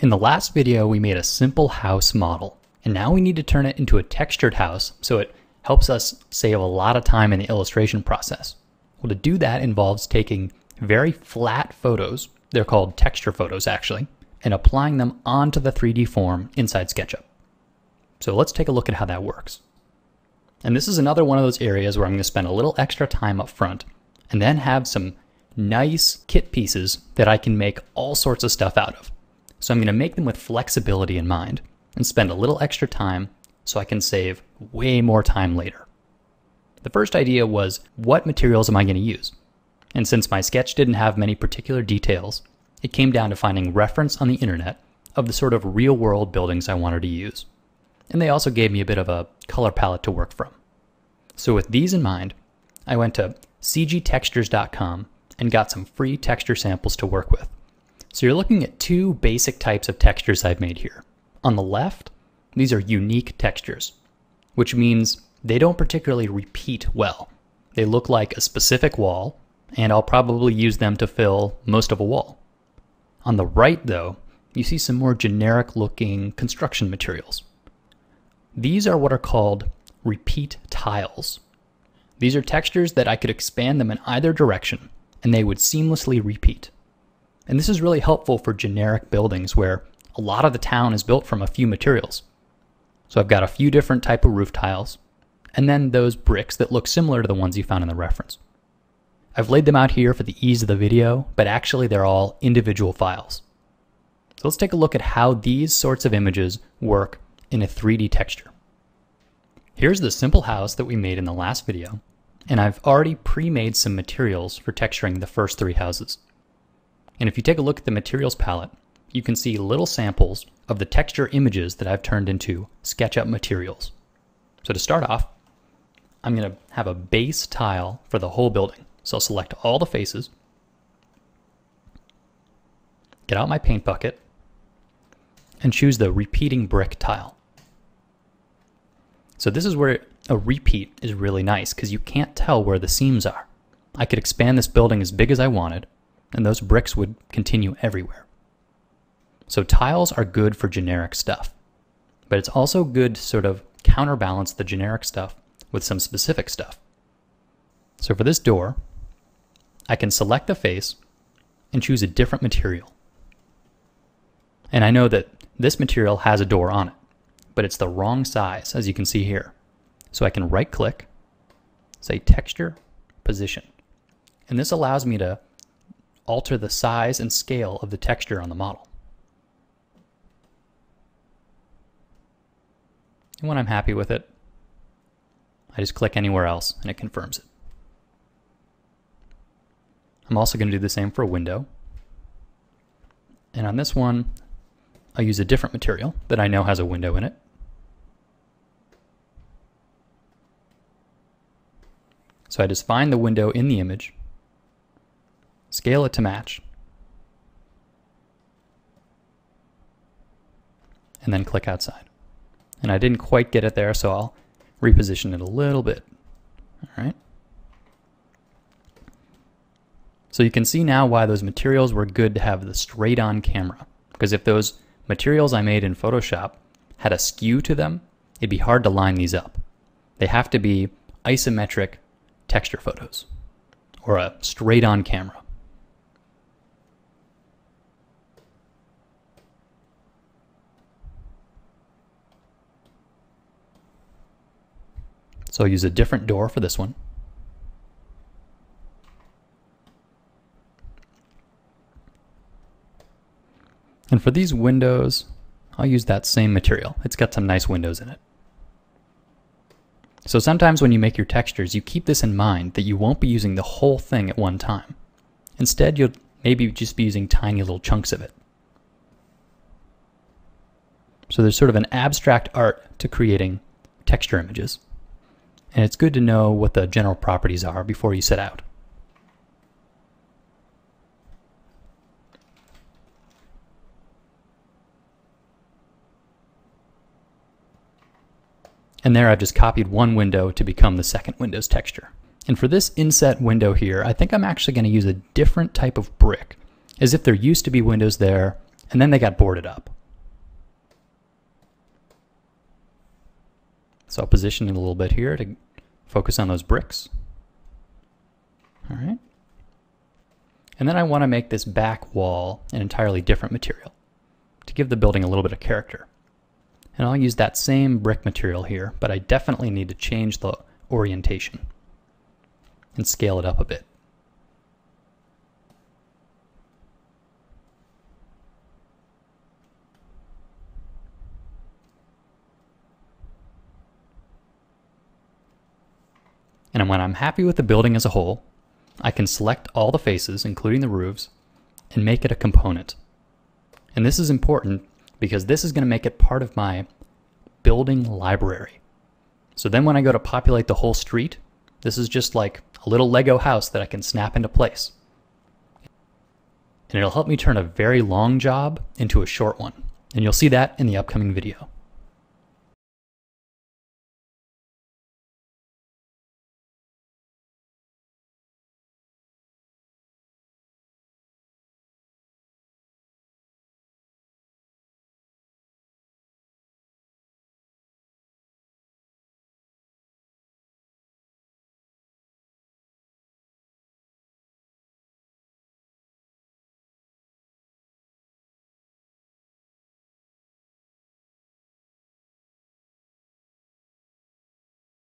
In the last video, we made a simple house model, and now we need to turn it into a textured house so it helps us save a lot of time in the illustration process. Well, to do that involves taking very flat photos, they're called texture photos actually, and applying them onto the 3D form inside Sketchup. So let's take a look at how that works. And this is another one of those areas where I'm going to spend a little extra time up front and then have some nice kit pieces that I can make all sorts of stuff out of. So I'm going to make them with flexibility in mind and spend a little extra time so I can save way more time later. The first idea was, what materials am I going to use? And since my sketch didn't have many particular details, it came down to finding reference on the internet of the sort of real-world buildings I wanted to use. And they also gave me a bit of a color palette to work from. So with these in mind, I went to cgtextures.com and got some free texture samples to work with. So you're looking at two basic types of textures I've made here. On the left, these are unique textures, which means they don't particularly repeat well. They look like a specific wall, and I'll probably use them to fill most of a wall. On the right, though, you see some more generic looking construction materials. These are what are called repeat tiles. These are textures that I could expand them in either direction, and they would seamlessly repeat. And this is really helpful for generic buildings where a lot of the town is built from a few materials. So I've got a few different type of roof tiles, and then those bricks that look similar to the ones you found in the reference. I've laid them out here for the ease of the video, but actually they're all individual files. So let's take a look at how these sorts of images work in a 3D texture. Here's the simple house that we made in the last video, and I've already pre-made some materials for texturing the first three houses. And if you take a look at the materials palette, you can see little samples of the texture images that I've turned into SketchUp materials. So to start off, I'm going to have a base tile for the whole building. So I'll select all the faces, get out my paint bucket, and choose the repeating brick tile. So this is where a repeat is really nice because you can't tell where the seams are. I could expand this building as big as I wanted, and those bricks would continue everywhere. So tiles are good for generic stuff, but it's also good to sort of counterbalance the generic stuff with some specific stuff. So for this door, I can select the face and choose a different material. And I know that this material has a door on it, but it's the wrong size, as you can see here. So I can right-click, say Texture, Position. And this allows me to alter the size and scale of the texture on the model. And when I'm happy with it, I just click anywhere else and it confirms it. I'm also going to do the same for a window. And on this one, I'll use a different material that I know has a window in it. So I just find the window in the image, scale it to match, and then click outside. And I didn't quite get it there, so I'll reposition it a little bit. All right. So you can see now why those materials were good to have the straight on camera. Because if those materials I made in Photoshop had a skew to them, it'd be hard to line these up. They have to be isometric texture photos or a straight on camera. So I'll use a different door for this one. And for these windows, I'll use that same material. It's got some nice windows in it. So sometimes when you make your textures, you keep this in mind that you won't be using the whole thing at one time. Instead, you'll maybe just be using tiny little chunks of it. So there's sort of an abstract art to creating texture images. And it's good to know what the general properties are before you set out. And there I've just copied one window to become the second window's texture. And for this inset window here, I think I'm actually going to use a different type of brick, as if there used to be windows there, and then they got boarded up. So I'll position it a little bit here to focus on those bricks. All right. And then I want to make this back wall an entirely different material to give the building a little bit of character. And I'll use that same brick material here, but I definitely need to change the orientation and scale it up a bit. And when I'm happy with the building as a whole, I can select all the faces, including the roofs, and make it a component. And this is important because this is going to make it part of my building library. So then when I go to populate the whole street, this is just like a little Lego house that I can snap into place. And it'll help me turn a very long job into a short one. And you'll see that in the upcoming video.